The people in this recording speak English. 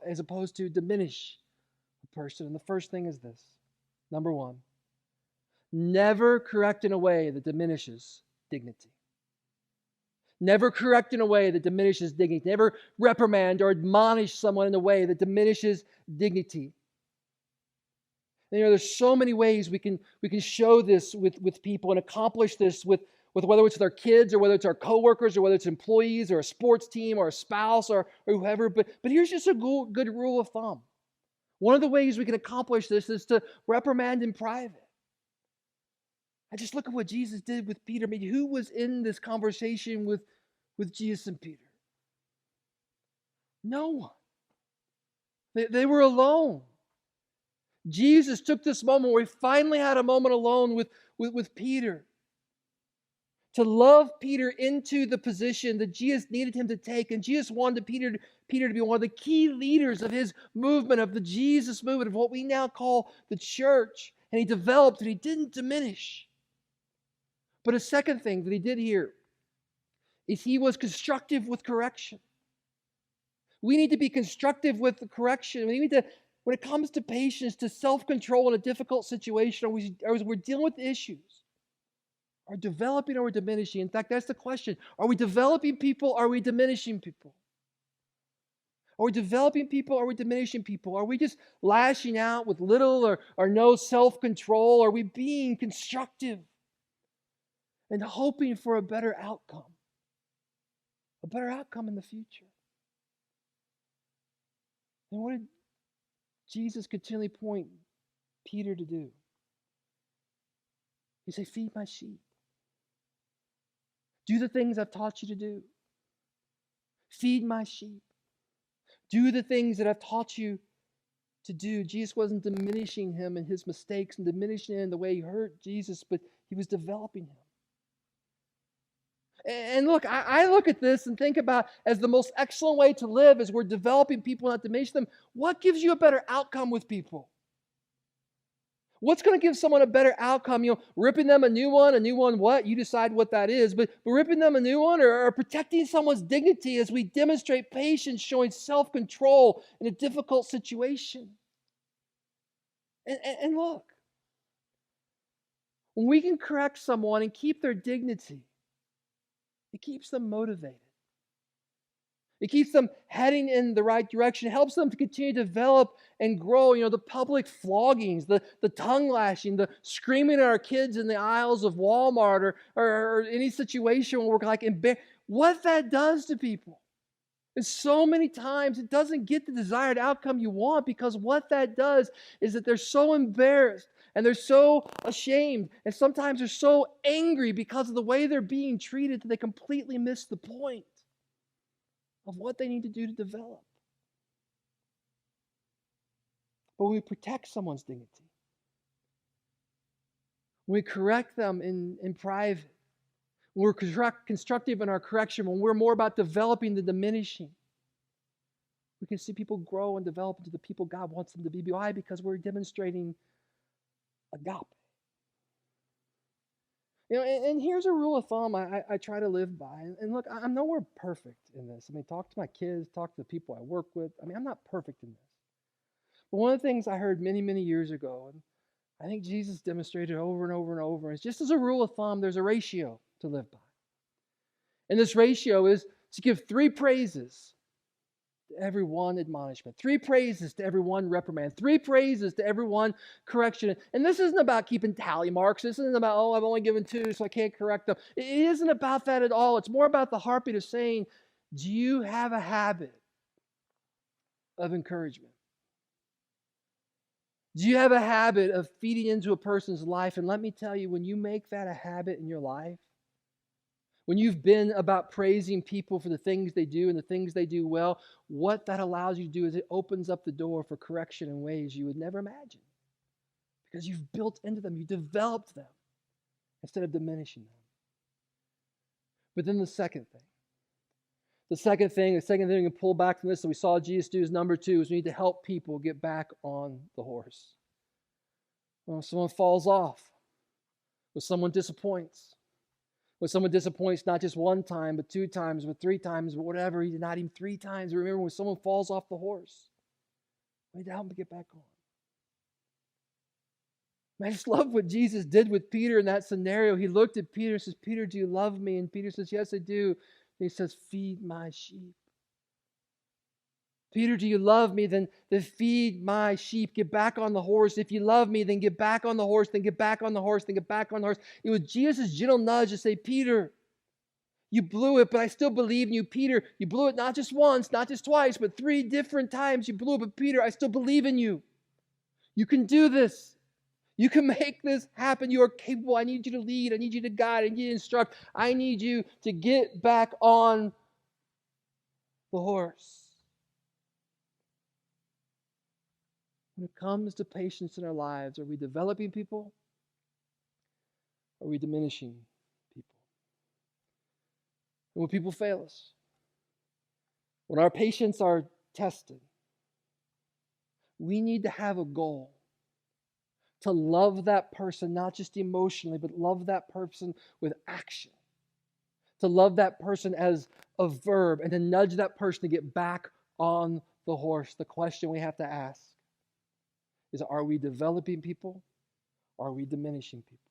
as opposed to diminish a person. And the first thing is this. Number one, never correct in a way that diminishes dignity. Never correct in a way that diminishes dignity. Never reprimand or admonish someone in a way that diminishes dignity. And, there's so many ways we can show this with people and accomplish this with whether it's their kids or whether it's our coworkers or whether it's employees or a sports team or a spouse or whoever. But here's just a good rule of thumb. One of the ways we can accomplish this is to reprimand in private. I just look at what Jesus did with Peter. I mean, who was in this conversation with Jesus and Peter? No one. They were alone. Jesus took this moment where he finally had a moment alone with Peter to love Peter into the position that Jesus needed him to take. And Jesus wanted Peter to be one of the key leaders of his movement, of the Jesus movement, of what we now call the church. And he developed and he didn't diminish. But a second thing that he did here is he was constructive with correction. We need to be constructive with the correction. We need to, when it comes to patience, to self-control in a difficult situation, or we're dealing with issues, are developing or diminishing. In fact, that's the question. Are we developing people? Are we diminishing people? Are we developing people? Are we diminishing people? Are we just lashing out with little or no self-control? Are we being constructive and hoping for a better outcome? A better outcome in the future. And what did Jesus continually point Peter to do? He said, feed my sheep. Do the things I've taught you to do. Feed my sheep. Do the things that I've taught you to do. Jesus wasn't diminishing him and his mistakes and diminishing him in the way he hurt Jesus, but he was developing him. And look, I look at this and think about as the most excellent way to live as we're developing people, not diminish them. What gives you a better outcome with people? What's going to give someone a better outcome? Ripping them a new one what? You decide what that is. But ripping them a new one or protecting someone's dignity as we demonstrate patience, showing self-control in a difficult situation. And look, when we can correct someone and keep their dignity, it keeps them motivated. It keeps them heading in the right direction. It helps them to continue to develop and grow. The public floggings, the tongue lashing, the screaming at our kids in the aisles of Walmart or any situation where we're like embarrassed. What that does to people is so many times it doesn't get the desired outcome you want, because what that does is that they're so embarrassed and they're so ashamed, and sometimes they're so angry because of the way they're being treated that they completely miss the point of what they need to do to develop. But when we protect someone's dignity, when we correct them in private, when we're constructive in our correction, when we're more about developing than diminishing, we can see people grow and develop into the people God wants them to be. Why? Because we're demonstrating agape. And here's a rule of thumb I try to live by. And look, I'm nowhere perfect in this. I mean, talk to my kids, talk to the people I work with. I mean, I'm not perfect in this. But one of the things I heard many, many years ago, and I think Jesus demonstrated over and over and over, is just as a rule of thumb, there's a ratio to live by. And this ratio is to give 3 praises to every one admonishment, 3 praises to every one reprimand, 3 praises to every one correction. And this isn't about keeping tally marks. This isn't about, I've only given 2, so I can't correct them. It isn't about that at all. It's more about the heartbeat of saying, do you have a habit of encouragement? Do you have a habit of feeding into a person's life? And let me tell you, when you make that a habit in your life, when you've been about praising people for the things they do and the things they do well, what that allows you to do is it opens up the door for correction in ways you would never imagine. Because you've built into them, you developed them instead of diminishing them. But then the second thing we can pull back from this that we saw Jesus do is number 2, is we need to help people get back on the horse. When someone falls off, when someone disappoints, not just 1 time, but 2 times, but 3 times, but whatever, not even 3 times. Remember, when someone falls off the horse, We need to help them get back on. I just love what Jesus did with Peter in that scenario. He looked at Peter and says, Peter, do you love me? And Peter says, yes, I do. And he says, feed my sheep. Peter, do you love me? Then feed my sheep. Get back on the horse. If you love me, then get back on the horse. Then get back on the horse. Then get back on the horse. It was Jesus' gentle nudge to say, Peter, you blew it, but I still believe in you. Peter, you blew it not just once, not just twice, but 3 different times you blew it. But Peter, I still believe in you. You can do this. You can make this happen. You are capable. I need you to lead. I need you to guide. I need you to instruct. I need you to get back on the horse. When it comes to patience in our lives, are we developing people? Or are we diminishing people? And when people fail us, when our patience are tested, we need to have a goal to love that person, not just emotionally, but love that person with action. To love that person as a verb and to nudge that person to get back on the horse. The question we have to ask is, are we developing people or are we diminishing people?